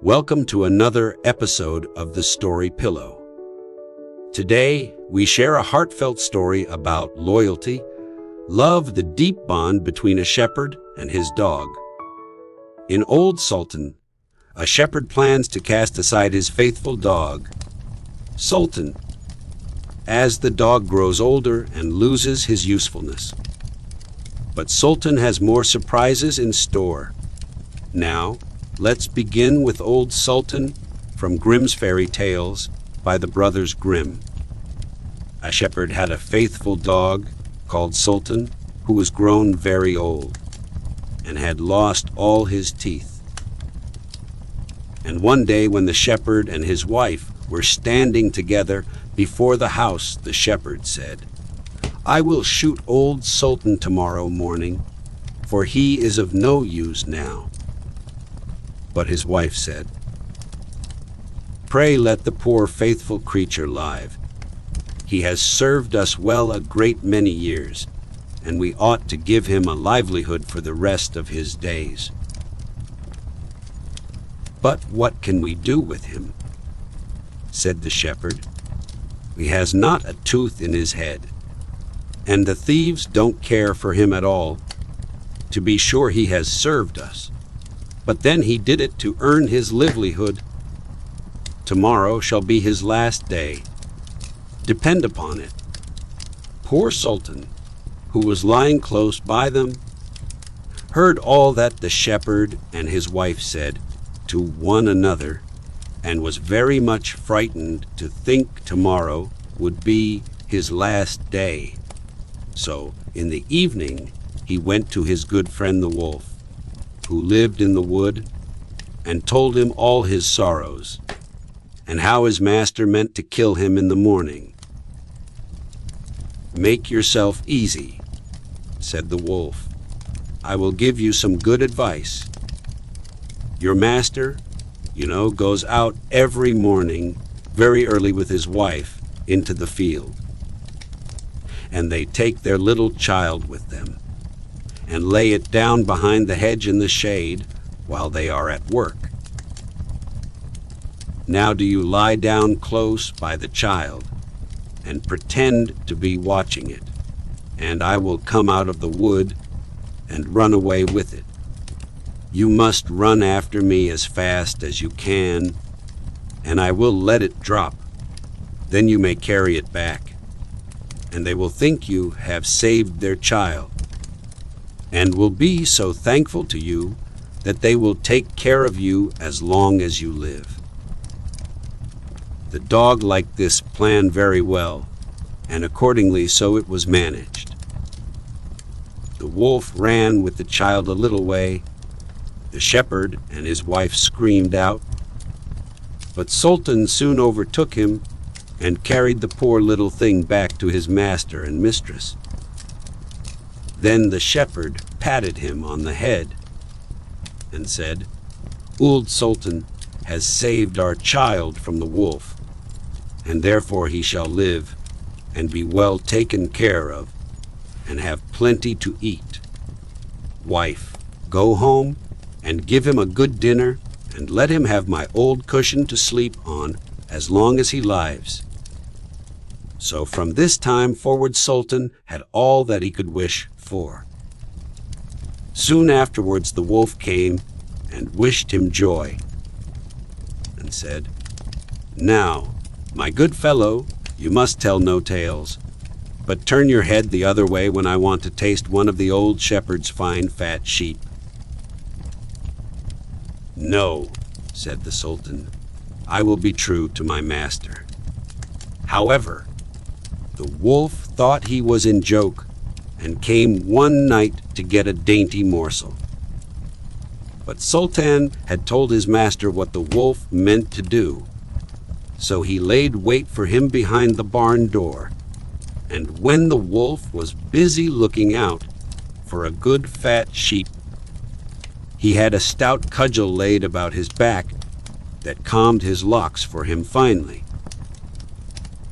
Welcome to another episode of The Story Pillow. Today, we share a heartfelt story about loyalty, love, the deep bond between a shepherd and his dog. In Old Sultan, a shepherd plans to cast aside his faithful dog, Sultan, as the dog grows older and loses his usefulness. But Sultan has more surprises in store. Now, let's begin with Old Sultan from Grimm's fairy tales by the brothers Grimm. A shepherd had a faithful dog called Sultan who was grown very old and had lost all his teeth. And one day when the shepherd and his wife were standing together before the house, the shepherd said, "I will shoot Old Sultan tomorrow morning, for he is of no use now." But his wife said, "Pray let the poor faithful creature live. He has served us well a great many years, and we ought to give him a livelihood for the rest of his days." "But what can we do with him?" said the shepherd. "He has not a tooth in his head, and the thieves don't care for him at all. To be sure, he has served us, but then he did it to earn his livelihood. Tomorrow shall be his last day. Depend upon it." Poor Sultan, who was lying close by them, heard all that the shepherd and his wife said to one another, and was very much frightened to think tomorrow would be his last day. So, in the evening, he went to his good friend the wolf, who lived in the wood, and told him all his sorrows, and how his master meant to kill him in the morning. "Make yourself easy," said the wolf. "I will give you some good advice. Your master, goes out every morning very early with his wife into the field, and they take their little child with them and lay it down behind the hedge in the shade while they are at work. Now do you lie down close by the child and pretend to be watching it, and I will come out of the wood and run away with it. You must run after me as fast as you can, and I will let it drop. Then you may carry it back, and they will think you have saved their child, and will be so thankful to you that they will take care of you as long as you live." The dog liked this plan very well, and accordingly so it was managed. The wolf ran with the child a little way. The shepherd and his wife screamed out, but Sultan soon overtook him and carried the poor little thing back to his master and mistress. Then the shepherd patted him on the head and said, "Old Sultan has saved our child from the wolf, and therefore he shall live and be well taken care of and have plenty to eat. Wife, go home and give him a good dinner, and let him have my old cushion to sleep on as long as he lives." So from this time forward Sultan had all that he could wish for. Soon afterwards the wolf came and wished him joy, and said, "Now, my good fellow, you must tell no tales, but turn your head the other way when I want to taste one of the old shepherd's fine fat sheep." "No," said the Sultan, "I will be true to my master." However, the wolf thought he was in joke, and came one night to get a dainty morsel. But Sultan had told his master what the wolf meant to do, so he laid wait for him behind the barn door, and when the wolf was busy looking out for a good fat sheep, he had a stout cudgel laid about his back that combed his locks for him finely.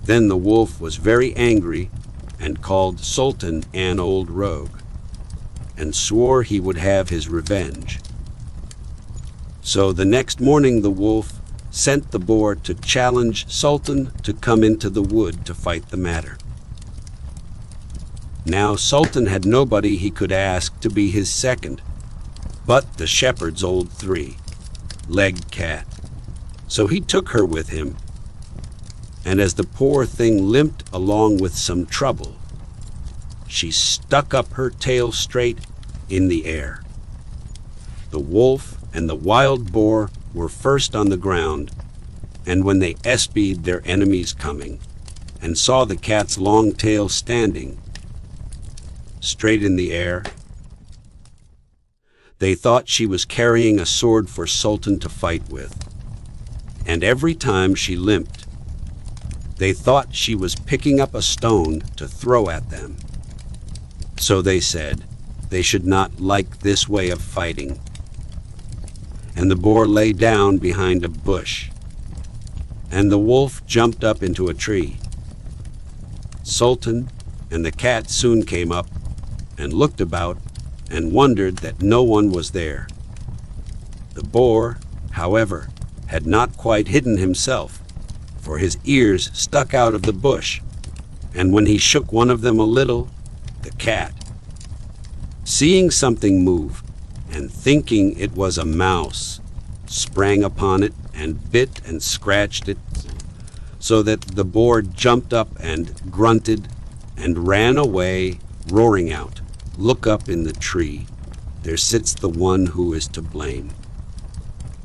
Then the wolf was very angry and called Sultan an old rogue, and swore he would have his revenge. So the next morning the wolf sent the boar to challenge Sultan to come into the wood to fight the matter. Now Sultan had nobody he could ask to be his second, but the shepherd's old three-legged cat. So he took her with him, and as the poor thing limped along with some trouble, she stuck up her tail straight in the air. The wolf and the wild boar were first on the ground, and when they espied their enemies coming, and saw the cat's long tail standing straight in the air, they thought she was carrying a sword for Sultan to fight with. And every time she limped, they thought she was picking up a stone to throw at them. So they said they should not like this way of fighting. And the boar lay down behind a bush, and the wolf jumped up into a tree. Sultan and the cat soon came up and looked about and wondered that no one was there. The boar, however, had not quite hidden himself, for his ears stuck out of the bush, and when he shook one of them a little, the cat, seeing something move and thinking it was a mouse, sprang upon it and bit and scratched it, so that the boar jumped up and grunted and ran away, roaring out, "Look up in the tree, there sits the one who is to blame."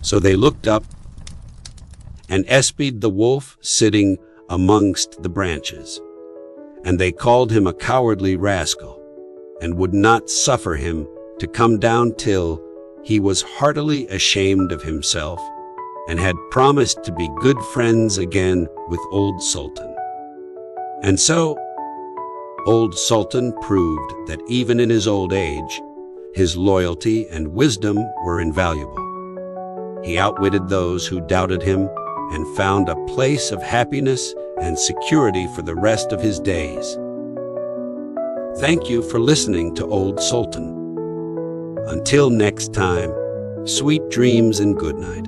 So they looked up and espied the wolf sitting amongst the branches, and they called him a cowardly rascal, and would not suffer him to come down till he was heartily ashamed of himself, and had promised to be good friends again with Old Sultan. And so Old Sultan proved that even in his old age, his loyalty and wisdom were invaluable. He outwitted those who doubted him and found a place of happiness and security for the rest of his days. Thank you for listening to Old Sultan. Until next time, sweet dreams and good night.